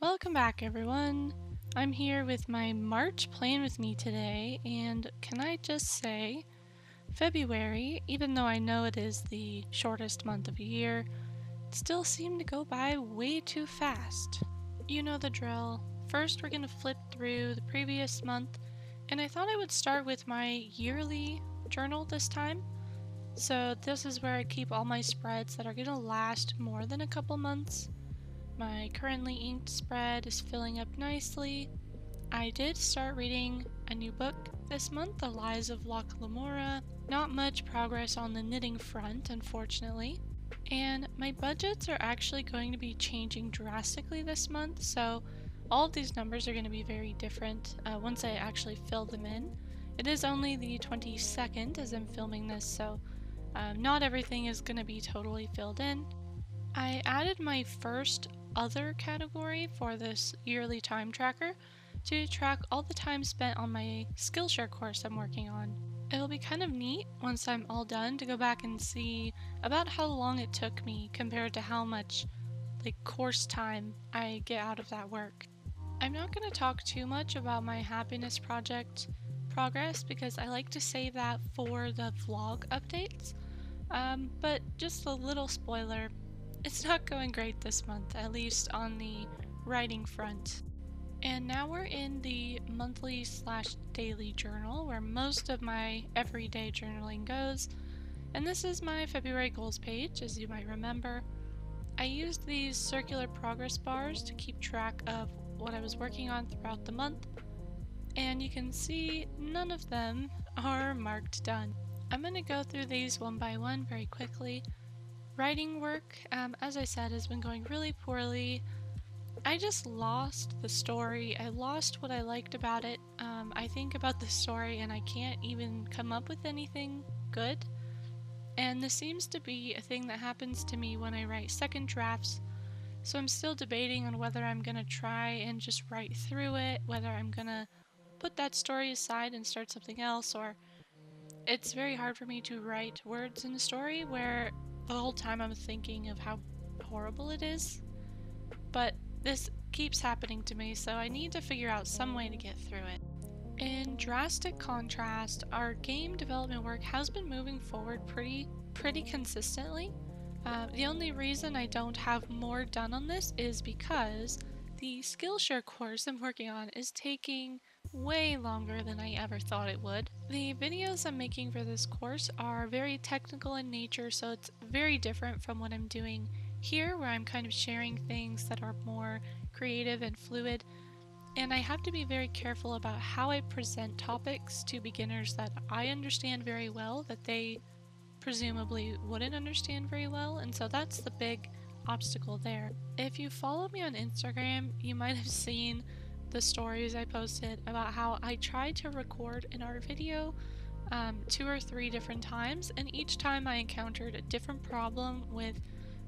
Welcome back, everyone. I'm here with my March plan with me today, and can I just say, February, even though I know it is the shortest month of the year, it still seemed to go by way too fast. You know the drill. First, we're going to flip through the previous month, and I thought I would start with my yearly journal this time. So this is where I keep all my spreads that are going to last more than a couple months. My currently inked spread is filling up nicely. I did start reading a new book this month, The Lies of Locke Lamora. Not much progress on the knitting front, unfortunately. And my budgets are actually going to be changing drastically this month, so all of these numbers are going to be very different once I actually fill them in. It is only the 22nd as I'm filming this, so not everything is going to be totally filled in. I added my first other category for this yearly time tracker to track all the time spent on my Skillshare course I'm working on. It'll be kind of neat once I'm all done to go back and see about how long it took me compared to how much course time I get out of that work. I'm not going to talk too much about my happiness project progress because I like to save that for the vlog updates. But just a little spoiler, it's not going great this month, at least on the writing front. And now we're in the monthly/daily journal where most of my everyday journaling goes. And this is my February goals page, as you might remember. I used these circular progress bars to keep track of what I was working on throughout the month. And you can see none of them are marked done. I'm going to go through these one by one very quickly. Writing work, as I said, has been going really poorly. I just lost the story. I lost what I liked about it. I think about the story and I can't even come up with anything good. And this seems to be a thing that happens to me when I write second drafts. So I'm still debating on whether I'm going to try and just write through it, whether I'm going to put that story aside and start something else, or it's very hard for me to write words in a story where the whole time I'm thinking of how horrible it is. But this keeps happening to me, so I need to figure out some way to get through it. In drastic contrast, our game development work has been moving forward pretty consistently. The only reason I don't have more done on this is because the Skillshare course I'm working on is taking way longer than I ever thought it would. The videos I'm making for this course are very technical in nature, so it's very different from what I'm doing here, where I'm kind of sharing things that are more creative and fluid. And I have to be very careful about how I present topics to beginners that I understand very well, that they presumably wouldn't understand very well, and so that's the big obstacle there. If you follow me on Instagram, you might have seen the stories I posted about how I tried to record an art video 2 or 3 different times, and each time I encountered a different problem with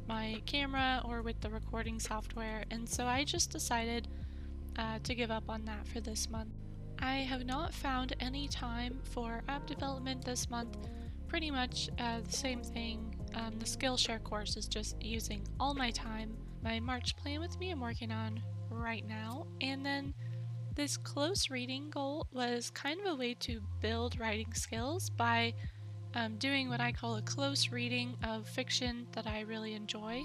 my camera or with the recording software, and so I just decided to give up on that for this month. I have not found any time for app development this month. Pretty much the same thing. The Skillshare course is just using all my time. My March plan with me I'm working on right now, and then this close reading goal was kind of a way to build writing skills by doing what I call a close reading of fiction that I really enjoy.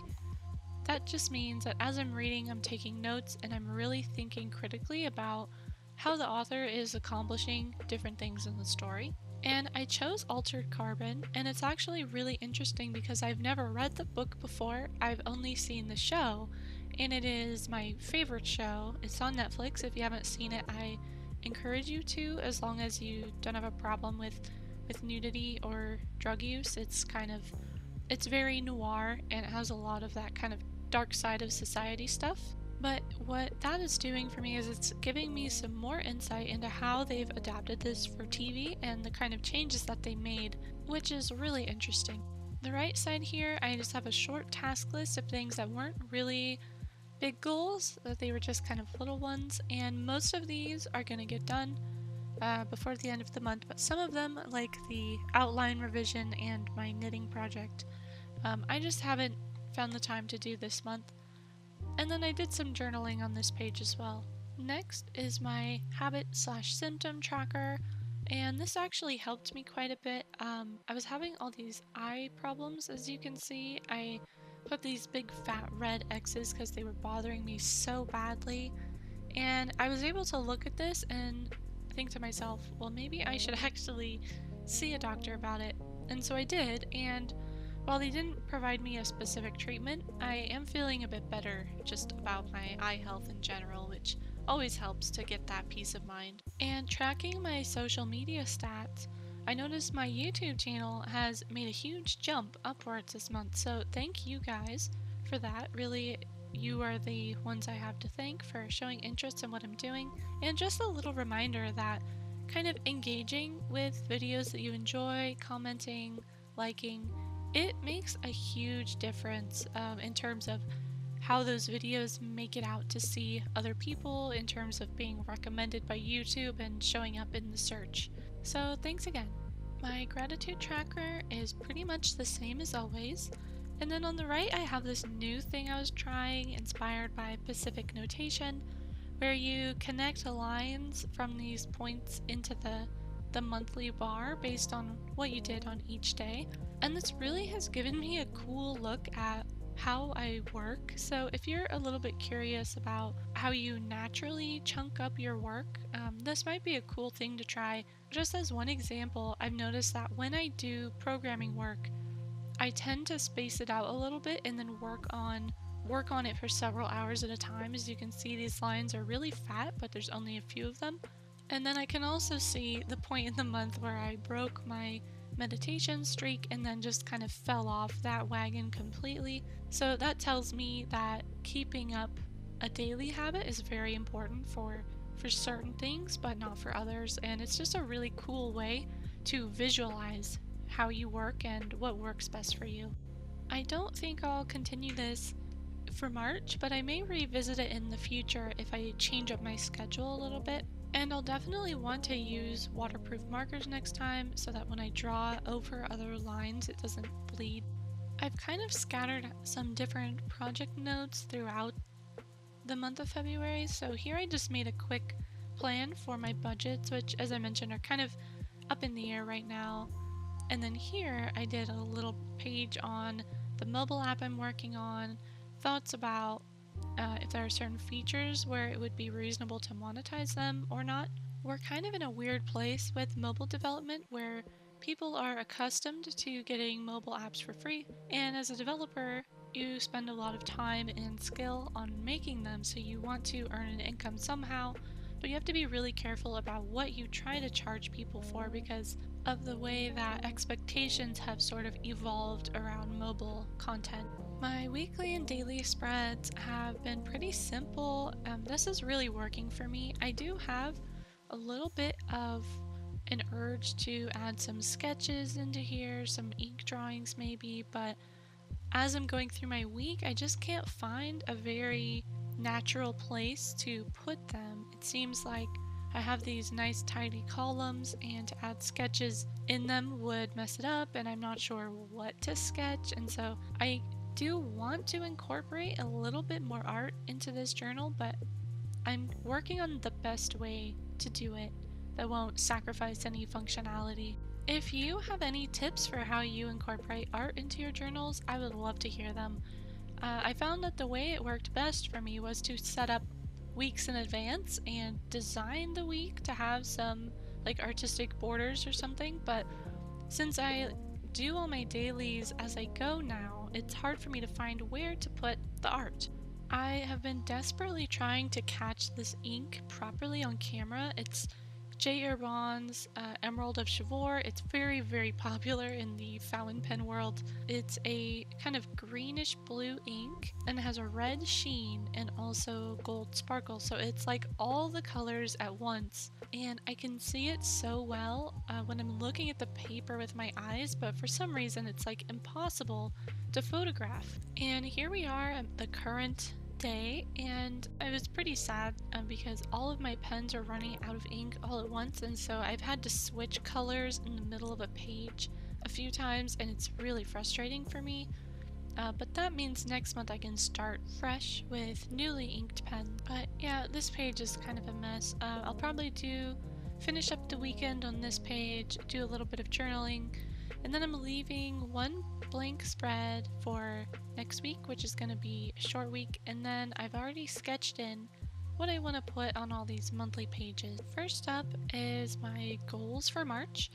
That just means that as I'm reading, I'm taking notes and I'm really thinking critically about how the author is accomplishing different things in the story. And I chose Altered Carbon, and it's actually really interesting because I've never read the book before. I've only seen the show, and it is my favorite show. It's on Netflix. If you haven't seen it, I encourage you to, as long as you don't have a problem with nudity or drug use. It's very noir, and it has a lot of that kind of dark side of society stuff. But what that is doing for me is it's giving me some more insight into how they've adapted this for TV and the kind of changes that they made, which is really interesting. The right side here, I just have a short task list of things that weren't really big goals, that they were just kind of little ones, and most of these are going to get done before the end of the month, but some of them, like the outline revision and my knitting project, I just haven't found the time to do this month. And then I did some journaling on this page as well. Next is my habit/symptom tracker, and this actually helped me quite a bit. I was having all these eye problems, as you can see. I put these big fat red X's because they were bothering me so badly, and I was able to look at this and think to myself, well, maybe I should actually see a doctor about it. And so I did, and while they didn't provide me a specific treatment, I am feeling a bit better just about my eye health in general, which always helps to get that peace of mind. And tracking my social media stats, I noticed my YouTube channel has made a huge jump upwards this month, so thank you guys for that. Really, you are the ones I have to thank for showing interest in what I'm doing, and just a little reminder that kind of engaging with videos that you enjoy, commenting, liking, it makes a huge difference in terms of how those videos make it out to see other people, in terms of being recommended by YouTube and showing up in the search. So thanks again. My gratitude tracker is pretty much the same as always. And then on the right I have this new thing I was trying, inspired by Pacific notation, where you connect lines from these points into the monthly bar based on what you did on each day. And this really has given me a cool look at how I work. So if you're a little bit curious about how you naturally chunk up your work, this might be a cool thing to try. Just as one example, I've noticed that when I do programming work, I tend to space it out a little bit and then work on it for several hours at a time. As you can see, these lines are really fat, but there's only a few of them. And then I can also see the point in the month where I broke my meditation streak and then just kind of fell off that wagon completely. So that tells me that keeping up a daily habit is very important for certain things, but not for others. And it's just a really cool way to visualize how you work and what works best for you. I don't think I'll continue this for March, but I may revisit it in the future if I change up my schedule a little bit. And I'll definitely want to use waterproof markers next time so that when I draw over other lines it doesn't bleed. I've kind of scattered some different project notes throughout the month of February, so here I just made a quick plan for my budgets, which as I mentioned are kind of up in the air right now. And then here I did a little page on the mobile app I'm working on, thoughts about if there are certain features where it would be reasonable to monetize them or not. We're kind of in a weird place with mobile development where people are accustomed to getting mobile apps for free, and as a developer, you spend a lot of time and skill on making them, so you want to earn an income somehow, but you have to be really careful about what you try to charge people for because of the way that expectations have sort of evolved around mobile content. My weekly and daily spreads have been pretty simple. This is really working for me. I do have a little bit of an urge to add some sketches into here, some ink drawings maybe, but as I'm going through my week, I just can't find a very natural place to put them. It seems like I have these nice tidy columns, and to add sketches in them would mess it up, and I'm not sure what to sketch, and so I do want to incorporate a little bit more art into this journal, but I'm working on the best way to do it that won't sacrifice any functionality. If you have any tips for how you incorporate art into your journals, I would love to hear them. I found that the way it worked best for me was to set up weeks in advance and design the week to have some like artistic borders or something, but since I do all my dailies as I go now, it's hard for me to find where to put the art. I have been desperately trying to catch this ink properly on camera. It's J. Herbin's Emerald of Chivor. It's very, very popular in the fountain pen world. It's a kind of greenish blue ink and it has a red sheen and also gold sparkle. So it's like all the colors at once. And I can see it so well when I'm looking at the paper with my eyes, but for some reason it's like impossible to photograph. And here we are at the current day, and I was pretty sad because all of my pens are running out of ink all at once, and so I've had to switch colors in the middle of a page a few times, and it's really frustrating for me. but that means next month I can start fresh with newly inked pen. But yeah, this page is kind of a mess. I'll probably finish up the weekend on this page, do a little bit of journaling, and then I'm leaving one blank spread for next week, which is going to be a short week, and then I've already sketched in what I want to put on all these monthly pages. First up is my goals for March,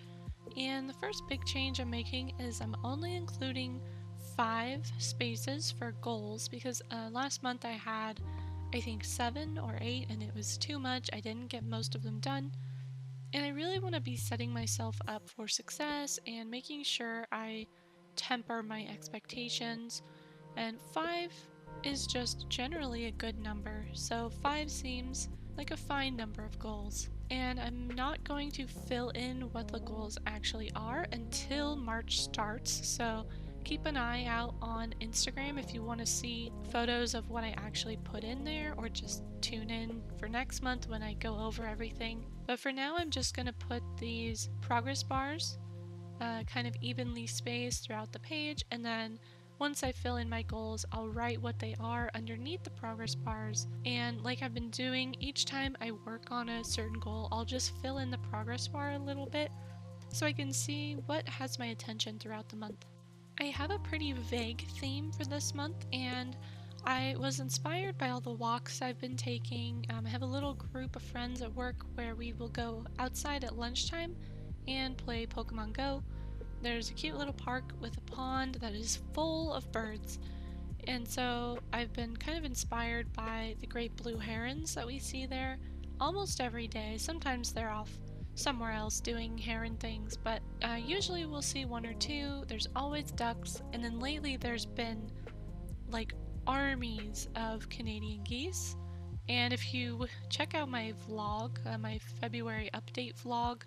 and the first big change I'm making is I'm only including 5 spaces for goals because last month I had I think 7 or 8 and it was too much. I didn't get most of them done. And I really want to be setting myself up for success and making sure I temper my expectations. And 5 is just generally a good number, so 5 seems like a fine number of goals. And I'm not going to fill in what the goals actually are until March starts, so keep an eye out on Instagram if you want to see photos of what I actually put in there, or just tune in for next month when I go over everything. But for now, I'm just going to put these progress bars kind of evenly spaced throughout the page, and then once I fill in my goals, I'll write what they are underneath the progress bars. And like I've been doing, each time I work on a certain goal, I'll just fill in the progress bar a little bit so I can see what has my attention throughout the month. I have a pretty vague theme for this month, and I was inspired by all the walks I've been taking. I have a little group of friends at work where we will go outside at lunchtime and play Pokemon Go. There's a cute little park with a pond that is full of birds, and so I've been kind of inspired by the great blue herons that we see there almost every day. Sometimes they're off somewhere else doing heron things, but usually we'll see one or two. There's always ducks, and then lately there's been like armies of Canadian geese. And if you check out my vlog, my February update vlog,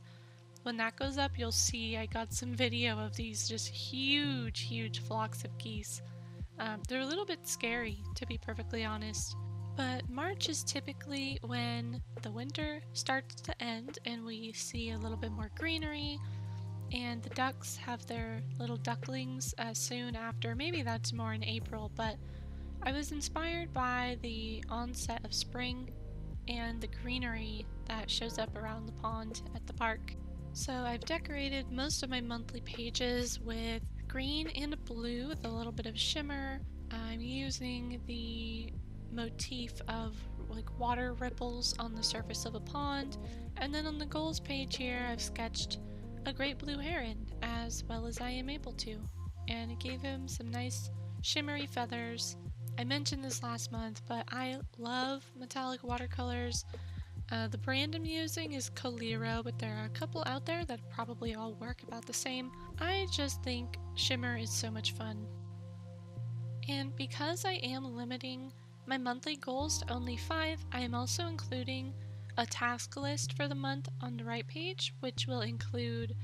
when that goes up, you'll see I got some video of these just huge flocks of geese. They're a little bit scary, to be perfectly honest. But March is typically when the winter starts to end and we see a little bit more greenery, and the ducks have their little ducklings soon after. Maybe that's more in April, but I was inspired by the onset of spring and the greenery that shows up around the pond at the park. So I've decorated most of my monthly pages with green and blue with a little bit of shimmer. I'm using the motif of like water ripples on the surface of a pond, and then on the goals page here I've sketched a great blue heron as well as I am able to, and it gave him some nice shimmery feathers. I mentioned this last month, but I love metallic watercolors. The brand I'm using is Coliro, but there are a couple out there that probably all work about the same. I just think shimmer is so much fun. And because I am limiting my monthly goals to only 5, I am also including a task list for the month on the right page, which will include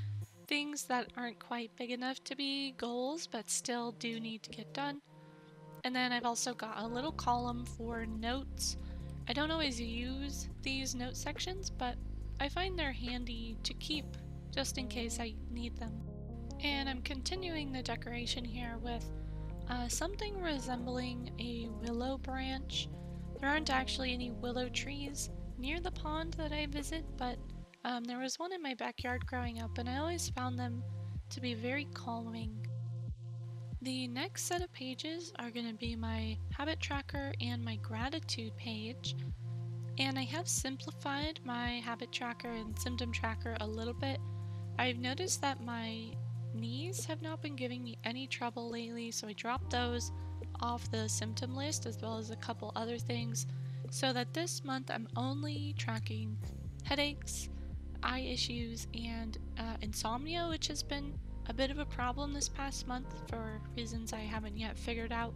things that aren't quite big enough to be goals but still do need to get done. And then I've also got a little column for notes. I don't always use these note sections, but I find they're handy to keep just in case I need them. And I'm continuing the decoration here with something resembling a willow branch. There aren't actually any willow trees near the pond that I visit, but there was one in my backyard growing up, and I always found them to be very calming. The next set of pages are going to be my habit tracker and my gratitude page, and I have simplified my habit tracker and symptom tracker a little bit. I've noticed that my knees have not been giving me any trouble lately, so I dropped those off the symptom list as well as a couple other things, so that this month I'm only tracking headaches, eye issues, and insomnia, which has been a bit of a problem this past month for reasons I haven't yet figured out.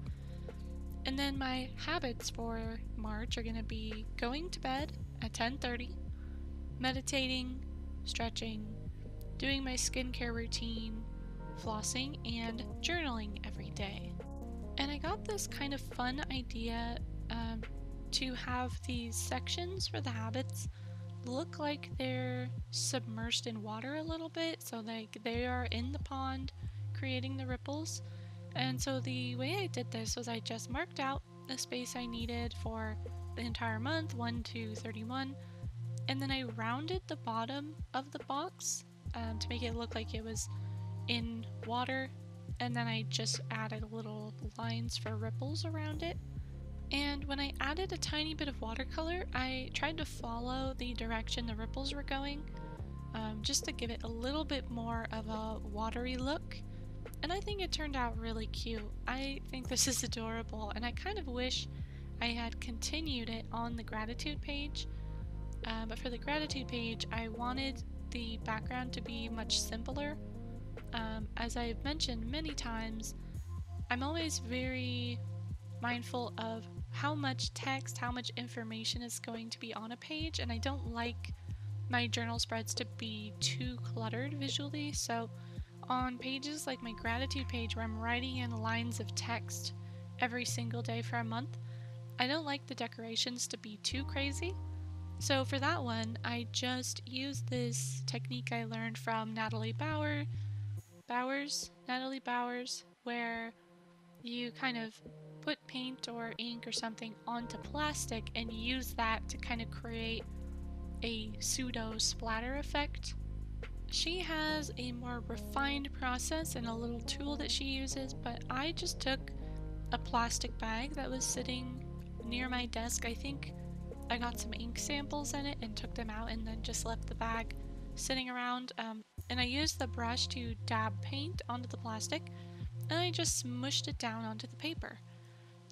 And then my habits for March are going to be going to bed at 10:30, meditating, stretching, doing my skincare routine, flossing, and journaling every day. And I got this kind of fun idea to have these sections for the habits look like they're submerged in water a little bit, so like they are in the pond creating the ripples. And so the way I did this was I just marked out the space I needed for the entire month, 1 to 31, and then I rounded the bottom of the box to make it look like it was in water, and then I just added little lines for ripples around it. And when I added a tiny bit of watercolor, I tried to follow the direction the ripples were going, just to give it a little bit more of a watery look. And I think it turned out really cute. I think this is adorable, and I kind of wish I had continued it on the gratitude page. But for the gratitude page, I wanted the background to be much simpler. As I've mentioned many times, I'm always very mindful of how much text, how much information is going to be on a page, and I don't like my journal spreads to be too cluttered visually. So on pages like my gratitude page where I'm writing in lines of text every single day for a month, I don't like the decorations to be too crazy. So for that one, I just used this technique I learned from Natalie Bowers, where you kind of put paint or ink or something onto plastic and use that to kind of create a pseudo splatter effect. She has a more refined process and a little tool that she uses, but I just took a plastic bag that was sitting near my desk. I think I got some ink samples in it and took them out and then just left the bag sitting around. And I used the brush to dab paint onto the plastic, and I just smushed it down onto the paper.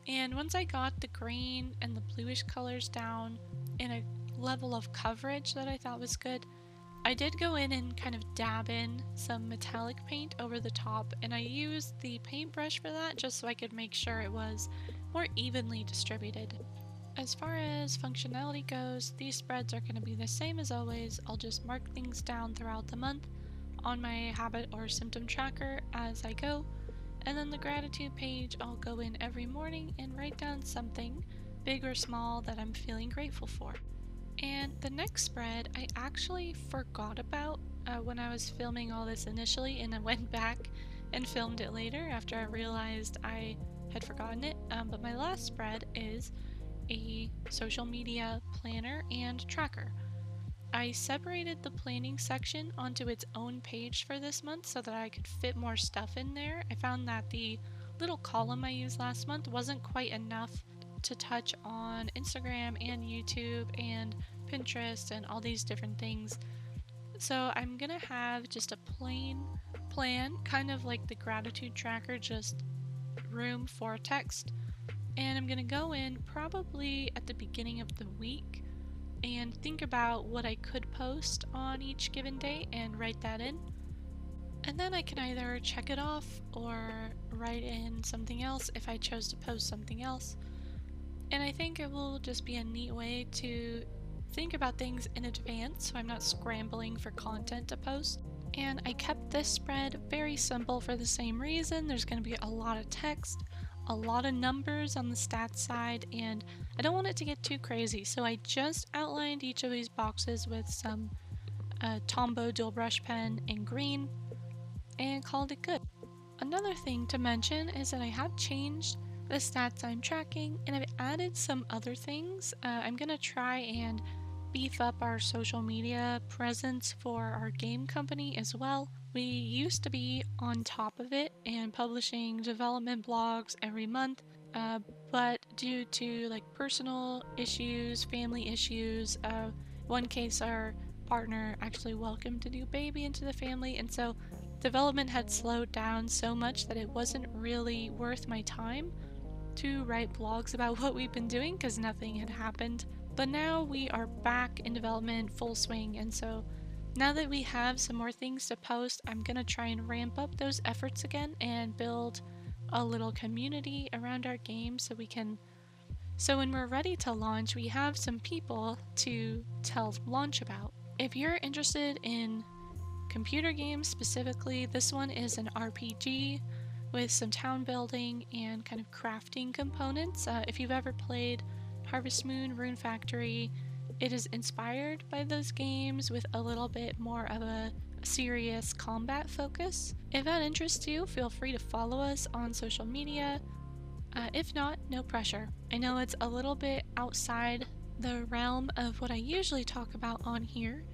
And once I got the green and the bluish colors down in a level of coverage that I thought was good, I did go in and kind of dab in some metallic paint over the top, and I used the paintbrush for that just so I could make sure it was more evenly distributed. As far as functionality goes, these spreads are going to be the same as always. I'll just mark things down throughout the month on my habit or symptom tracker as I go, and then the gratitude page I'll go in every morning and write down something, big or small, that I'm feeling grateful for. And the next spread I actually forgot about when I was filming all this initially, and I went back and filmed it later after I realized I had forgotten it. But my last spread is a social media planner and tracker. I separated the planning section onto its own page for this month so that I could fit more stuff in there. I found that the little column I used last month wasn't quite enough to touch on Instagram and YouTube and Pinterest and all these different things. So I'm gonna have just a plain plan, kind of like the gratitude tracker, just room for text. And I'm gonna go in probably at the beginning of the week and think about what I could post on each given day and write that in. And then I can either check it off or write in something else if I chose to post something else. And I think it will just be a neat way to think about things in advance so I'm not scrambling for content to post. And I kept this spread very simple for the same reason. There's going to be a lot of text, a lot of numbers on the stats side, and I don't want it to get too crazy, so I just outlined each of these boxes with some Tombow dual brush pen in green and called it good. Another thing to mention is that I have changed the stats I'm tracking, and I've added some other things. I'm going to try and beef up our social media presence for our game company as well. We used to be on top of it and publishing development blogs every month, but due to like personal issues, family issues, one case our partner actually welcomed a new baby into the family, and so development had slowed down so much that it wasn't really worth my time to write blogs about what we've been doing because nothing had happened. But now we are back in development full swing, and so now that we have some more things to post, I'm gonna try and ramp up those efforts again and build a little community around our game so when we're ready to launch, we have some people to tell launch about. If you're interested in computer games specifically, this one is an RPG with some town building and kind of crafting components. If you've ever played Harvest Moon, Rune Factory, it is inspired by those games with a little bit more of a serious combat focus. If that interests you, feel free to follow us on social media. If not, no pressure. I know it's a little bit outside the realm of what I usually talk about on here,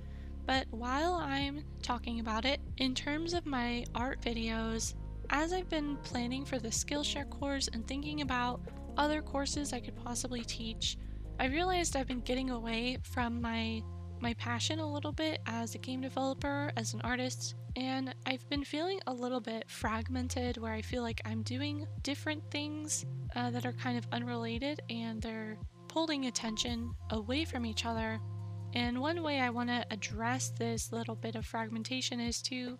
but while I'm talking about it, in terms of my art videos, as I've been planning for the Skillshare course and thinking about other courses I could possibly teach, I realized I've been getting away from my passion a little bit as a game developer, as an artist, and I've been feeling a little bit fragmented where I feel like I'm doing different things that are kind of unrelated and they're pulling attention away from each other. And one way I want to address this little bit of fragmentation is to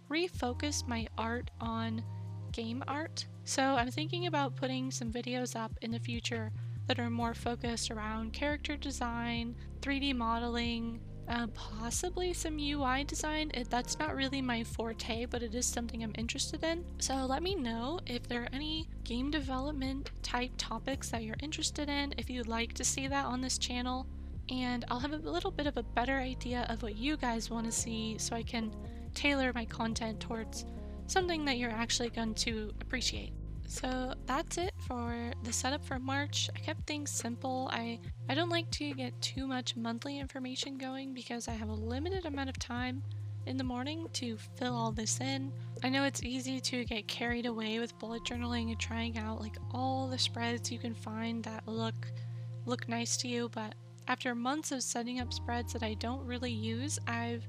refocus my art on game art. So I'm thinking about putting some videos up in the future that are more focused around character design, 3D modeling, possibly some UI design. That's not really my forte, but it is something I'm interested in. So let me know if there are any game development type topics that you're interested in, if you'd like to see that on this channel, and I'll have a little bit of a better idea of what you guys want to see so I can tailor my content towards something that you're actually going to appreciate. So that's it for the setup for March. I kept things simple. I don't like to get too much monthly information going because I have a limited amount of time in the morning to fill all this in. I know it's easy to get carried away with bullet journaling and trying out like all the spreads you can find that look nice to you, but after months of setting up spreads that I don't really use, I've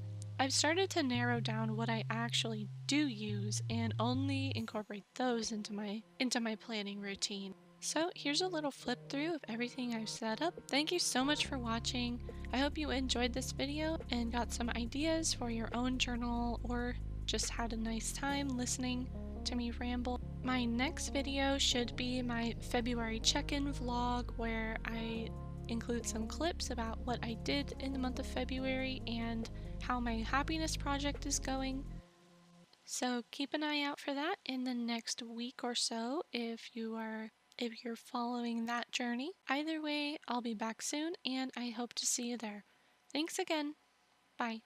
started to narrow down what I actually do use and only incorporate those into my planning routine. So here's a little flip through of everything I've set up. Thank you so much for watching. I hope you enjoyed this video and got some ideas for your own journal or just had a nice time listening to me ramble. My next video should be my February check-in vlog where I include some clips about what I did in the month of February and how my happiness project is going. So keep an eye out for that in the next week or so if you're following that journey. Either way, I'll be back soon and I hope to see you there. Thanks again. Bye.